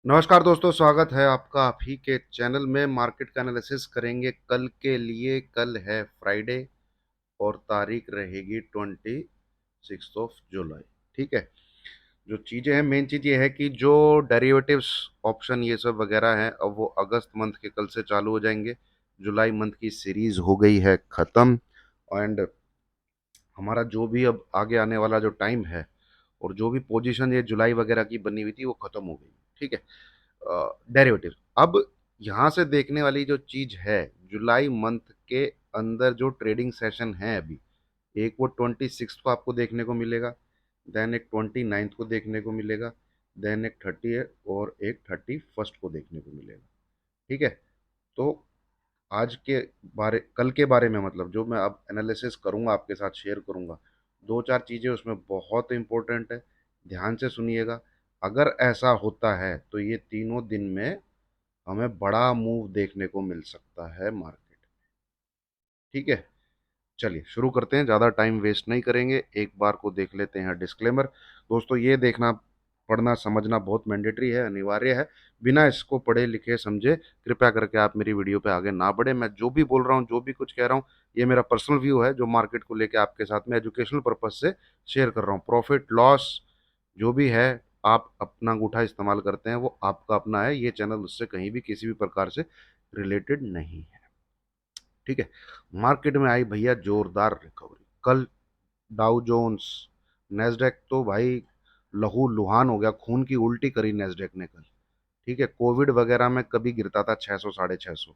नमस्कार दोस्तों, स्वागत है आपका आप ही के चैनल में। मार्केट का एनालिसिस करेंगे कल के लिए। कल है फ्राइडे और तारीख रहेगी 26 जुलाई। ठीक है। जो चीज़ें हैं, मेन चीज़ ये है कि जो डेरिवेटिव्स ऑप्शन ये सब वगैरह हैं, अब वो अगस्त मंथ के कल से चालू हो जाएंगे। जुलाई मंथ की सीरीज हो गई है ख़त्म। एंड हमारा जो भी अब आगे आने वाला जो टाइम है और जो भी पोजीशन ये जुलाई वगैरह की बनी हुई थी वो ख़त्म हो गई। ठीक है। डेरिवेटिव अब यहाँ से देखने वाली जो चीज है, जुलाई मंथ के अंदर जो ट्रेडिंग सेशन है अभी, एक वो 26 को आपको देखने को मिलेगा, देन एक 29 को देखने को मिलेगा, देन एक 30 और एक 31 को देखने को मिलेगा। ठीक है। तो आज के बारे कल के बारे में, मतलब जो मैं अब एनालिसिस करूंगा आपके साथ शेयर करूंगा, दो चार चीजें उसमें बहुत इंपॉर्टेंट है। ध्यान से सुनिएगा। अगर ऐसा होता है तो ये तीनों दिन में हमें बड़ा मूव देखने को मिल सकता है मार्केट। ठीक है। चलिए शुरू करते हैं, ज़्यादा टाइम वेस्ट नहीं करेंगे, एक बार को देख लेते हैं डिस्क्लेमर। दोस्तों, ये देखना पढ़ना समझना बहुत मैंडेटरी है, अनिवार्य है। बिना इसको पढ़े लिखे समझे कृपया करके आप मेरी वीडियो पे आगे ना बढ़े। मैं जो भी बोल रहा हूँ, जो भी कुछ कह रहा हूँ, ये मेरा पर्सनल व्यू है जो मार्केट को लेके आपके साथ में एजुकेशनल पर्पज से शेयर कर रहा हूँ। प्रॉफिट लॉस जो भी है, आप अपना अंगूठा इस्तेमाल करते हैं, वो आपका अपना है। ये चैनल उससे कहीं भी किसी भी प्रकार से रिलेटेड नहीं है। ठीक है। मार्केट में आई भैया जोरदार रिकवरी कल। डाउ जोन्स, नेस्डेक तो भाई लहू लुहान हो गया, खून की उल्टी करी नेस्डेक ने कल। ठीक है। कोविड वगैरह में कभी गिरता था 600 650,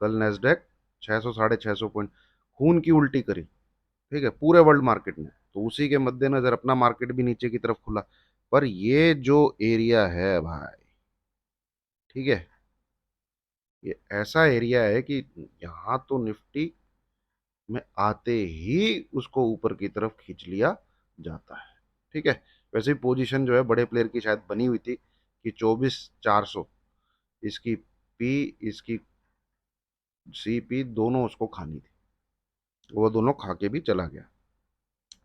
कल नेस्डेक 600 650 पॉइंट खून की उल्टी करी। ठीक है, पूरे वर्ल्ड मार्केट में। तो उसी के मद्देनजर अपना मार्केट भी नीचे की तरफ खुला। पर ये जो एरिया है भाई, ठीक है, ये ऐसा एरिया है कि यहाँ तो निफ्टी में आते ही उसको ऊपर की तरफ खींच लिया जाता है। ठीक है। वैसे ही पोजीशन जो है बड़े प्लेयर की शायद बनी हुई थी कि 24 400, इसकी पी, इसकी सी पी दोनों उसको खानी थी, वो दोनों खा के भी चला गया।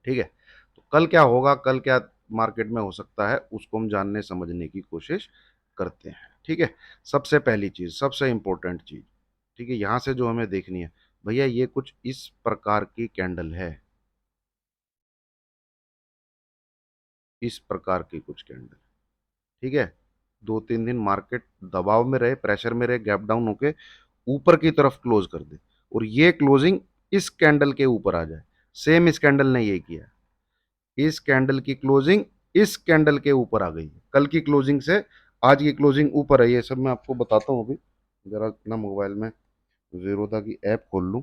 ठीक है। तो कल क्या होगा, कल क्या मार्केट में हो सकता है, उसको हम जानने समझने की कोशिश करते हैं। ठीक है। सबसे पहली चीज, सबसे इंपॉर्टेंट चीज, ठीक है, यहां से जो हमें देखनी है, भैया ये कुछ इस प्रकार की कैंडल है, इस प्रकार की कुछ कैंडल। ठीक है। 2 3 दिन मार्केट दबाव में रहे, प्रेशर में रहे, गैप डाउन होके ऊपर की तरफ क्लोज कर दे और ये क्लोजिंग इस कैंडल के ऊपर आ जाए। सेम इस कैंडल ने ये किया। इस कैंडल की क्लोजिंग इस कैंडल के ऊपर आ गई है। कल की क्लोजिंग से आज की क्लोजिंग ऊपर है। ये सब मैं आपको बताता हूँ अभी। जरा अपना मोबाइल में जीरोधा की ऐप खोल लूँ,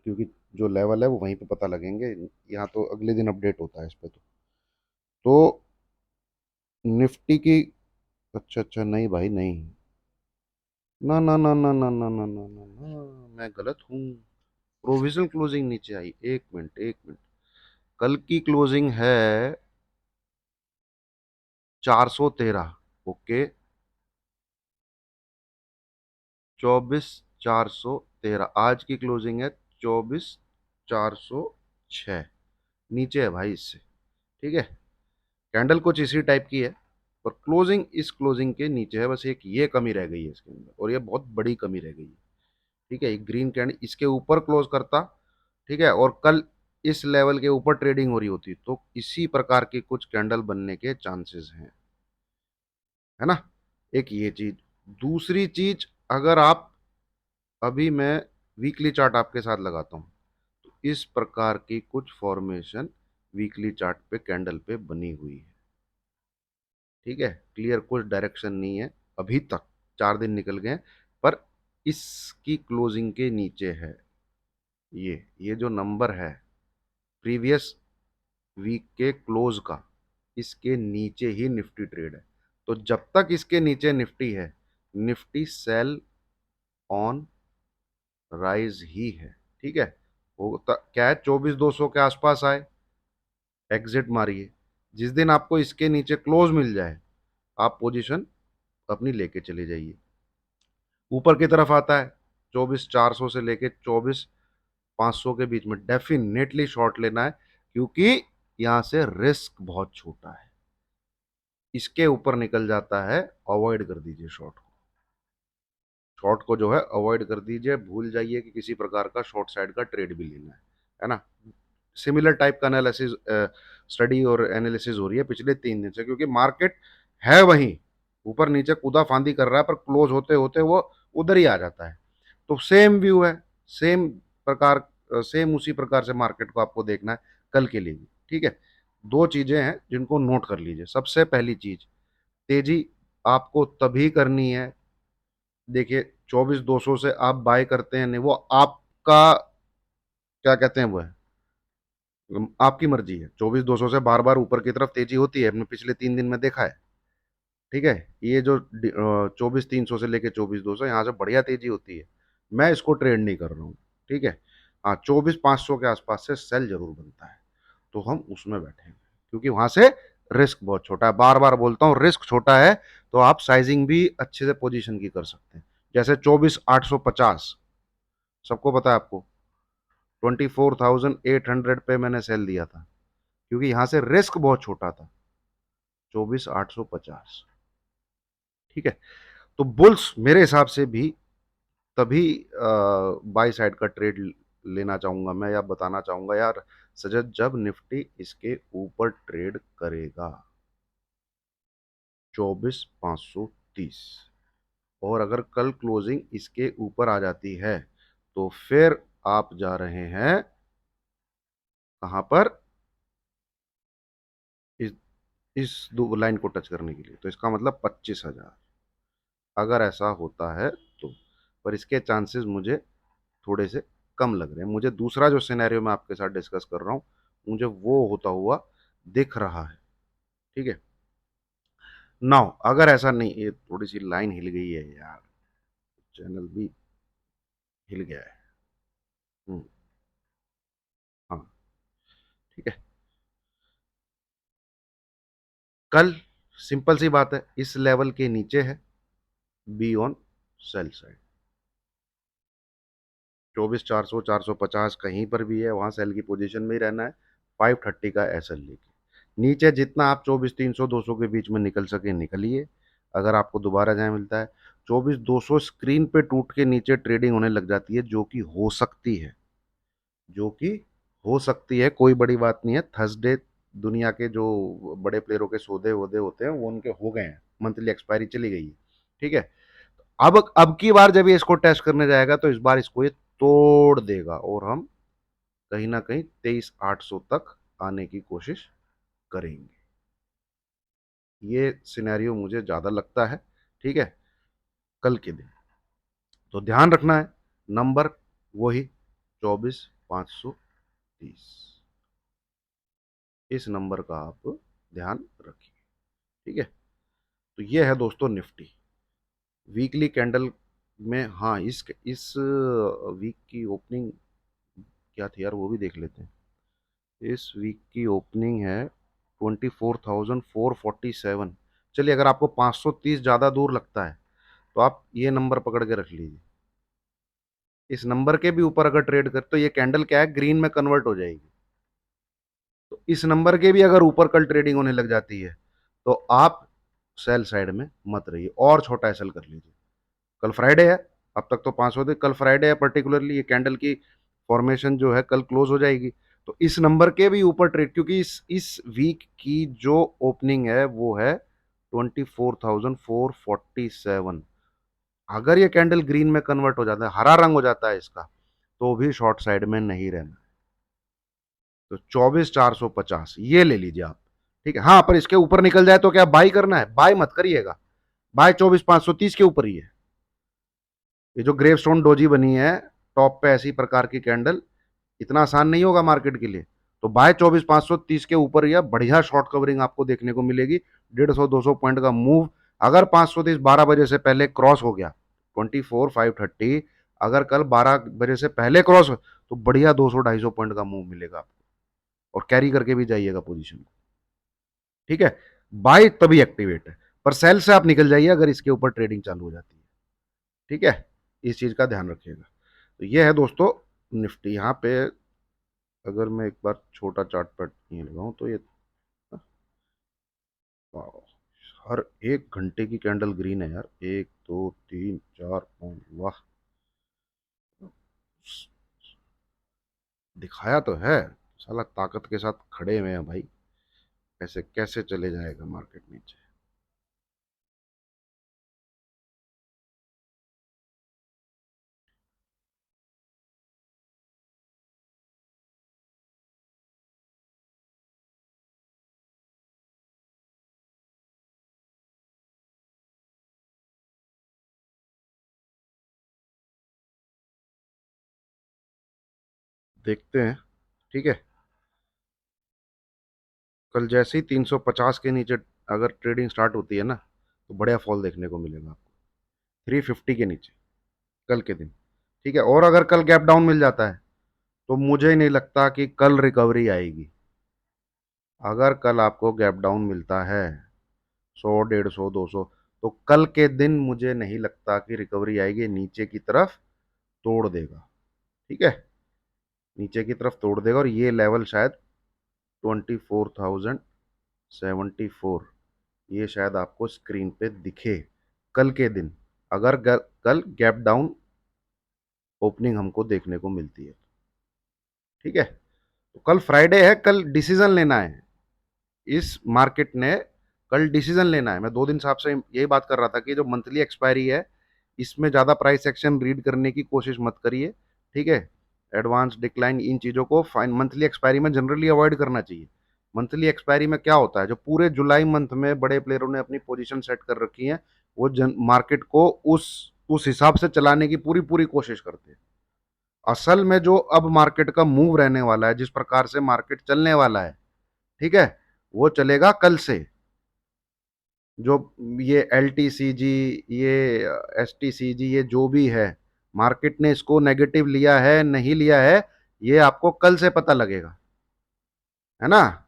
क्योंकि जो लेवल है वो वहीं पे पता लगेंगे। यहाँ तो अगले दिन अपडेट होता है इस पे। तो निफ्टी की, अच्छा अच्छा, नहीं भाई नहीं, ना ना ना ना ना ना ना ना ना ना, मैं गलत हूँ। प्रोविजनल क्लोजिंग नीचे आई, एक मिनट एक मिनट। कल की क्लोजिंग है 413। ओके, 24 413। आज की क्लोजिंग है 24 406। नीचे है भाई इससे। ठीक है। कैंडल कुछ इसी टाइप की है, पर क्लोजिंग इस क्लोजिंग के नीचे है। बस एक ये कमी रह गई है इसके अंदर, और ये बहुत बड़ी कमी रह गई है। ठीक है। एक ग्रीन कैंडल इसके ऊपर क्लोज करता, ठीक है, और कल इस लेवल के ऊपर ट्रेडिंग हो रही होती, तो इसी प्रकार की कुछ कैंडल बनने के चांसेस हैं, है ना। एक ये चीज। दूसरी चीज, अगर आप, अभी मैं वीकली चार्ट आपके साथ लगाता हूं, तो इस प्रकार की कुछ फॉर्मेशन वीकली चार्ट पे कैंडल पे बनी हुई है। ठीक है। क्लियर, कुछ डायरेक्शन नहीं है अभी तक। 4 दिन निकल गए, पर इसकी क्लोजिंग के नीचे है। ये जो नंबर है प्रीवियस वीक के क्लोज का, इसके नीचे ही निफ्टी ट्रेड है। तो जब तक इसके नीचे निफ्टी है, निफ्टी सेल ऑन राइज ही है। ठीक है। वो क्या है, 24 200 के आसपास आए, एग्जिट मारिए। जिस दिन आपको इसके नीचे क्लोज मिल जाए, आप पोजीशन अपनी लेके चले जाइए। ऊपर की तरफ आता है 24 400 से लेके 24 500 के बीच में, डेफिनेटली शॉर्ट लेना है, क्योंकि यहां से रिस्क बहुत छोटा है। इसके ऊपर निकल जाता है, अवॉइड कर दीजिए शॉर्ट को। शॉर्ट को जो है अवॉइड कर दीजिए, भूल जाइए कि किसी प्रकार का शॉर्ट साइड का ट्रेड भी लेना है ना। सिमिलर टाइप का एनालिसिस, स्टडी और एनालिसिस हो रही है पिछले 3 दिन से, क्योंकि मार्केट है वहीं ऊपर नीचे कूदा फांदी कर रहा है, पर क्लोज होते होते वो उधर ही आ जाता है। तो सेम व्यू है, सेम प्रकार, सेम उसी प्रकार से मार्केट को आपको देखना है कल के लिए भी। ठीक है, दो चीजें हैं जिनको नोट कर लीजिए। सबसे पहली चीज, तेजी आपको तभी करनी है, देखिए 24,200 से आप बाय करते हैं नहीं, वो आपका क्या कहते हैं वो है, आपकी मर्जी है। 24,200 से बार बार ऊपर की तरफ तेजी होती है, हमने पिछले 3 दिन में देखा है। ठीक है, ये जो 24,300 से लेके 24,200, यहाँ से बढ़िया तेजी होती है। मैं इसको ट्रेड नहीं कर रहा हूँ। ठीक है, हाँ 24,500 के आसपास से सेल जरूर बनता है, तो हम उसमें बैठेंगे, क्योंकि वहां से रिस्क बहुत छोटा है। बार बार बोलता हूँ, रिस्क छोटा है तो आप साइजिंग भी अच्छे से पोजीशन की कर सकते हैं। जैसे 24,850, सबको पता है आपको, 24,800 पे मैंने सेल दिया था, क्योंकि यहां से रिस्क बहुत छोटा था, 24,850। ठीक है, तो बुल्स मेरे हिसाब से भी तभी बाई साइड का ट्रेड लेना चाहूंगा मैं, या बताना चाहूंगा यार सजद, जब निफ्टी इसके ऊपर ट्रेड करेगा 24,530, और अगर कल क्लोजिंग इसके ऊपर आ जाती है, तो फिर आप जा रहे हैं कहां पर, इस इस दो लाइन को टच करने के लिए, तो इसका मतलब 25,000, अगर ऐसा होता है तो। पर इसके चांसेस मुझे थोड़े से कम लग रहे हैं। मुझे दूसरा जो सिनेरियो मैं आपके साथ डिस्कस कर रहा हूं, मुझे वो होता हुआ दिख रहा है। ठीक है, नाउ अगर ऐसा नहीं, ये थोड़ी सी लाइन हिल गई है यार, चैनल भी हिल गया है। हम्म, हाँ, ठीक है। कल सिंपल सी बात है, इस लेवल के नीचे है, बी ऑन सेल साइड। 24,400, 450 कहीं पर भी है, वहां सेल की पोजीशन में ही रहना है। 530 का एसएल लेके नीचे जितना आप 24,300 200 के बीच में निकल सके निकलिए। अगर आपको दोबारा जाए मिलता है, 24,200 स्क्रीन पे टूट के नीचे ट्रेडिंग होने लग जाती है, जो कि हो सकती है, जो कि हो सकती है, कोई बड़ी बात नहीं है। थर्सडे दुनिया के जो बड़े प्लेयरों के सौदे वोदे होते हैं वो उनके हो गए हैं, मंथली एक्सपायरी चली गई है। ठीक है, अब की बार जब ये इसको टेस्ट करने जाएगा, तो इस बार इसको ये तोड़ देगा, और हम कहीं ना कहीं 23,800 तक आने की कोशिश करेंगे। ये सिनेरियो मुझे ज्यादा लगता है। ठीक है, कल के दिन तो ध्यान रखना है, नंबर वही 24,530, इस नंबर का आप ध्यान रखिए। ठीक है, तो ये है दोस्तों निफ्टी वीकली कैंडल में। हाँ, इस वीक की ओपनिंग क्या थी यार, वो भी देख लेते हैं। इस वीक की ओपनिंग है 24,447। चलिए, अगर आपको 530 ज़्यादा दूर लगता है, तो आप ये नंबर पकड़ के रख लीजिए। इस नंबर के भी ऊपर अगर ट्रेड कर, तो ये कैंडल क्या है, ग्रीन में कन्वर्ट हो जाएगी। तो इस नंबर के भी अगर ऊपर कल ट्रेडिंग होने लग जाती है, तो आप सेल साइड में मत रहिए, और छोटा एसएल कर लीजिए। कल फ्राइडे है, अब तक तो 500 थे, कल फ्राइडे है, पर्टिकुलरली ये कैंडल की फॉर्मेशन जो है कल क्लोज हो जाएगी, तो इस नंबर के भी ऊपर ट्रेड, क्योंकि इस वीक की जो ओपनिंग है वो है 24,447। अगर ये कैंडल ग्रीन में कन्वर्ट हो जाता है, हरा रंग हो जाता है इसका, तो भी शॉर्ट साइड में नहीं रहना। तो 24,450 ये ले लीजिए आप। ठीक है, हाँ, पर इसके ऊपर निकल जाए तो क्या बाई करना है? बाय मत करिएगा, बाय 24,530 के ऊपर ही है। ये जो ग्रेव स्टोन डोजी बनी है टॉप पे, ऐसी प्रकार की कैंडल, इतना आसान नहीं होगा मार्केट के लिए। तो बाय 24,530 के ऊपर या बढ़िया शॉर्ट कवरिंग आपको देखने को मिलेगी। 150-200 पॉइंट का मूव, अगर 530 12 बजे से पहले क्रॉस हो गया, 24,530, अगर कल 12 बजे से पहले क्रॉस हो, तो बढ़िया 200-250 पॉइंट का मूव मिलेगा आपको, और कैरी करके भी जाइएगा पोजीशन को। ठीक है, बाय तभी एक्टिवेट है, पर सेल से आप निकल जाइए अगर इसके ऊपर ट्रेडिंग चालू हो जाती है। ठीक है, इस चीज का ध्यान रखिएगा। तो ये है दोस्तों निफ्टी। यहाँ पे अगर मैं एक बार छोटा चार्ट पर ये लगाऊं, तो ये वाह, हर एक घंटे की कैंडल ग्रीन है यार, 1 2 3 4 5, वाह। दिखाया तो है, साला ताकत के साथ खड़े हुए हैं भाई। कैसे कैसे चले जाएगा मार्केट नीचे। देखते हैं। ठीक है। कल जैसे ही 350 के नीचे अगर ट्रेडिंग स्टार्ट होती है ना, तो बढ़िया फॉल देखने को मिलेगा आपको। 350 के नीचे कल के दिन। ठीक है, और अगर कल गैप डाउन मिल जाता है तो मुझे नहीं लगता कि कल रिकवरी आएगी। अगर कल आपको गैप डाउन मिलता है 100 150 200, तो कल के दिन मुझे नहीं लगता कि रिकवरी आएगी, नीचे की तरफ तोड़ देगा। ठीक है, नीचे की तरफ तोड़ देगा और ये लेवल शायद 24,074, ये शायद आपको स्क्रीन पे दिखे कल के दिन, अगर कल गैप डाउन ओपनिंग हमको देखने को मिलती है। ठीक है, तो कल फ्राइडे है, कल डिसीजन लेना है। इस मार्केट ने कल डिसीजन लेना है। मैं 2 दिन से आपसे यही बात कर रहा था कि जो मंथली एक्सपायरी है, इसमें ज़्यादा प्राइस एक्शन रीड करने की कोशिश मत करिए। ठीक है, एडवांस डिक्लाइन इन चीज़ों को फाइन मंथली एक्सपायरी में जनरली अवॉइड करना चाहिए। मंथली एक्सपायरी में क्या होता है, जो पूरे जुलाई मंथ में बड़े प्लेयरों ने अपनी पोजीशन सेट कर रखी है, वो मार्केट को उस हिसाब से चलाने की पूरी पूरी कोशिश करते हैं। असल में जो अब मार्केट का मूव रहने वाला है, जिस प्रकार से मार्केट चलने वाला है, ठीक है, वो चलेगा कल से। जो ये एल टी सी जी, ये एस टी सी जी, ये जो भी है, मार्केट ने इसको नेगेटिव लिया है नहीं लिया है, ये आपको कल से पता लगेगा, है ना।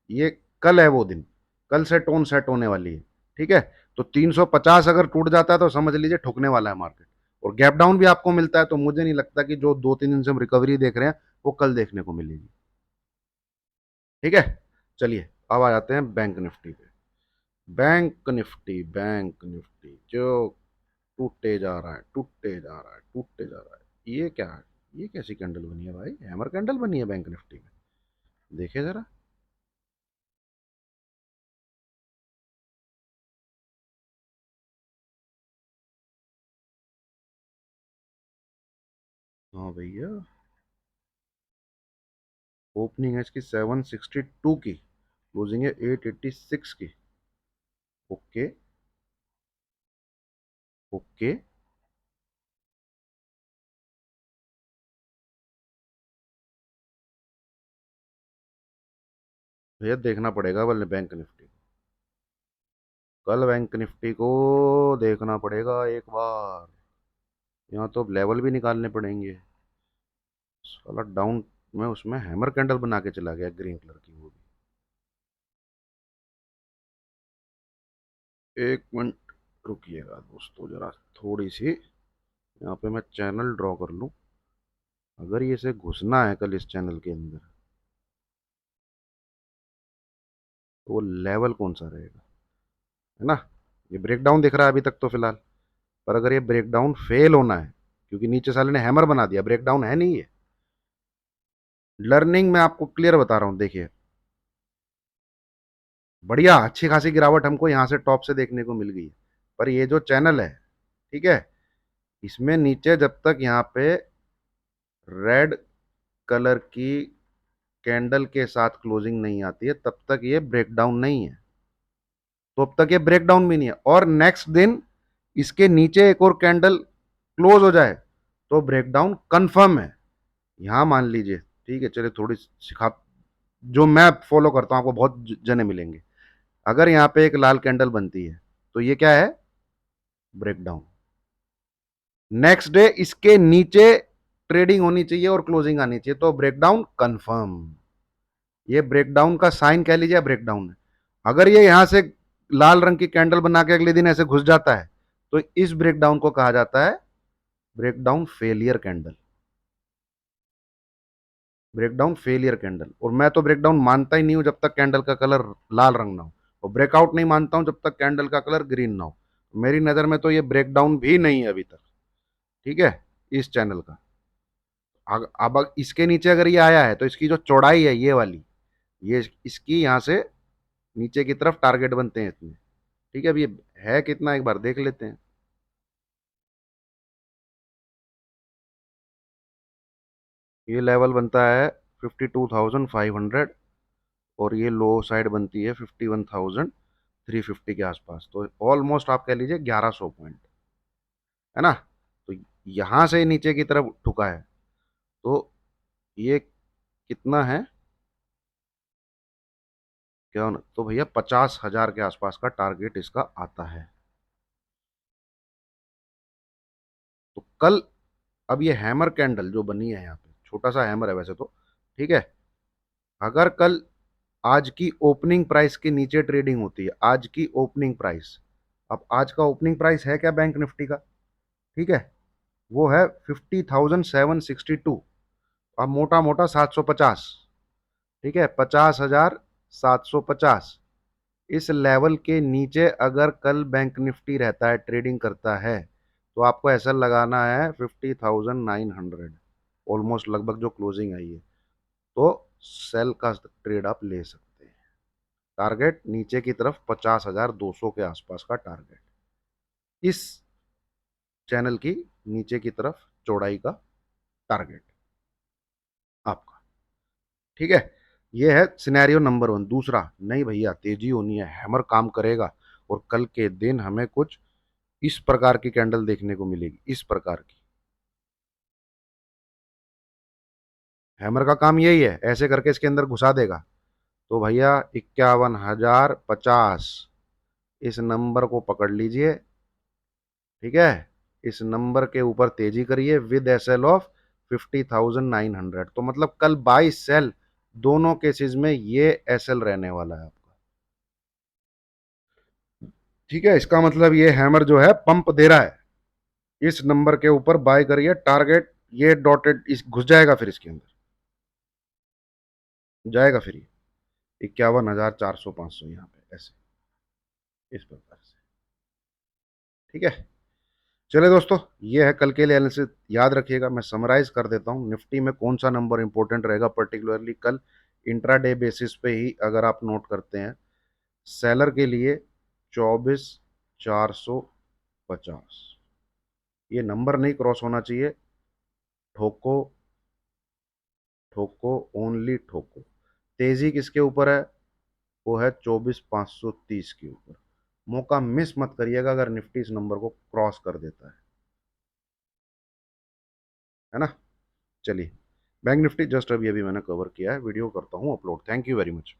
ये कल है वो दिन, कल से टोन सेट होने वाली है। ठीक है, तो 350 अगर टूट जाता है तो समझ लीजिए ठुकने वाला है मार्केट। और गैप डाउन भी आपको मिलता है तो मुझे नहीं लगता कि जो 2 3 दिन से हम रिकवरी देख रहे हैं वो कल देखने को मिलेगी। ठीक है, चलिए अब आ जाते हैं बैंक निफ्टी पे। बैंक निफ्टी जो टूटते जा रहा है, टूटते जा रहा है, टूटते जा रहा है। ये क्या है, ये कैसी कैंडल बनी है भाई, हैमर कैंडल बनी है बैंक निफ्टी में। देखे जरा। हाँ भैया, ओपनिंग है इसकी 762 की, क्लोजिंग है 886 की। ओके। ओके। भैया देखना पड़ेगा बल्ले बैंक निफ्टी, कल बैंक निफ्टी को देखना पड़ेगा एक बार। यहाँ तो लेवल भी निकालने पड़ेंगे। साला डाउन में उसमें हैमर कैंडल बना के चला गया ग्रीन कलर की, वो भी। एक मिनट रुकिएगा दोस्तों जरा, थोड़ी सी यहाँ पे मैं चैनल ड्रॉ कर लूँ। अगर ये से घुसना है कल इस चैनल के अंदर, तो वो लेवल कौन सा रहेगा, है ना। ये ब्रेकडाउन दिख रहा है अभी तक तो फिलहाल, पर अगर ये ब्रेकडाउन फेल होना है, क्योंकि नीचे साले ने हैमर बना दिया, ब्रेकडाउन है नहीं है। लर्निंग में आपको क्लियर बता रहा हूँ, देखिए बढ़िया अच्छी खासी गिरावट हमको यहाँ से टॉप से देखने को मिल गई है। पर ये जो चैनल है, ठीक है, इसमें नीचे जब तक यहाँ पे रेड कलर की कैंडल के साथ क्लोजिंग नहीं आती है तब तक ये ब्रेकडाउन नहीं है। तो अब तक ये ब्रेकडाउन भी नहीं है, और नेक्स्ट दिन इसके नीचे एक और कैंडल क्लोज हो जाए तो ब्रेकडाउन कंफर्म है। यहां मान लीजिए, ठीक है, चलिए थोड़ी सिखा, जो मैं फॉलो करता हूं आपको बहुत जने मिलेंगे। अगर यहाँ पे एक लाल कैंडल बनती है तो ये क्या है, ब्रेकडाउन। नेक्स्ट डे इसके नीचे ट्रेडिंग होनी चाहिए और क्लोजिंग आनी चाहिए, तो ब्रेकडाउन कंफर्म। ये ब्रेकडाउन का साइन कह लीजिए, ब्रेकडाउन है। अगर ये यहां से लाल रंग की कैंडल बना के अगले दिन ऐसे घुस जाता है, तो इस ब्रेकडाउन को कहा जाता है breakdown failure candle. Breakdown failure candle, और मैं तो ब्रेकडाउन मानता ही नहीं हूं जब तक कैंडल का कलर लाल रंग ना हो। और ब्रेकआउट नहीं मानता हूं जब तक कैंडल का कलर ग्रीन ना हो। मेरी नज़र में तो ये ब्रेकडाउन भी नहीं है अभी तक। ठीक है, इस चैनल का। अब इसके नीचे अगर ये आया है तो इसकी जो चौड़ाई है ये वाली, ये इसकी यहाँ से नीचे की तरफ टारगेट बनते हैं इतने। ठीक है, अब ये है कितना एक बार देख लेते हैं। ये लेवल बनता है 52,500 और ये लो साइड बनती है 51,350 के आसपास, तो ऑलमोस्ट आप कह लीजिए 1100 पॉइंट, है ना। तो यहां से नीचे की तरफ ठुका है, तो ये कितना है, क्या होना तो भैया 50,000 के आसपास का टारगेट इसका आता है। तो कल, अब ये हैमर कैंडल जो बनी है यहाँ पे, छोटा सा हैमर है वैसे तो, ठीक है। अगर कल आज की ओपनिंग प्राइस के नीचे ट्रेडिंग होती है, आज की ओपनिंग प्राइस, अब आज का ओपनिंग प्राइस है क्या बैंक निफ्टी का, ठीक है, वो है 50,762। अब मोटा मोटा 750, ठीक है, 50,750। इस लेवल के नीचे अगर कल बैंक निफ्टी रहता है, ट्रेडिंग करता है, तो आपको ऐसा लगाना है 50,900, ऑलमोस्ट लगभग जो क्लोजिंग आई है। तो सेल का ट्रेड आप ले सकते हैं। टारगेट नीचे की तरफ 50,200 के आसपास का टारगेट, इस चैनल की नीचे की तरफ चौड़ाई का टारगेट आपका। ठीक है, ये है सिनेरियो नंबर 1। दूसरा, नहीं भैया तेजी होनी है, हैमर काम करेगा और कल के दिन हमें कुछ इस प्रकार की कैंडल देखने को मिलेगी, इस प्रकार की। हैमर का काम यही है, ऐसे करके इसके अंदर घुसा देगा। तो भैया 51,050 इस नंबर को पकड़ लीजिए, ठीक है। इस नंबर के ऊपर तेजी करिए विद एसएल ऑफ 50,900। तो मतलब कल बाई सेल दोनों केसेस में ये एसएल रहने वाला है आपका। ठीक है, इसका मतलब ये हैमर जो है पंप दे रहा है, इस नंबर के ऊपर बाय करिए, टारगेट ये डॉटेड इस घुस जाएगा, फिर इसके अंदर जाएगा, फिर ये 51,400 500 यहाँ पे ऐसे, इस प्रकार से। ठीक है, चलिए दोस्तों, ये है कल के लिए एनालिसिस। याद रखिएगा, मैं समराइज कर देता हूँ, निफ्टी में कौन सा नंबर इंपॉर्टेंट रहेगा पर्टिकुलरली कल इंट्राडे बेसिस पे ही अगर आप नोट करते हैं। सेलर के लिए 24,450, ये नंबर नहीं क्रॉस होना चाहिए। ठोको, ठोको, ओनली ठोको। तेजी किसके ऊपर है, वो है 24,530 के ऊपर। मौका मिस मत करिएगा अगर निफ्टी इस नंबर को क्रॉस कर देता है ना। चलिए, बैंक निफ्टी जस्ट अभी अभी मैंने कवर किया है, वीडियो करता हूँ upload. Thank you very much.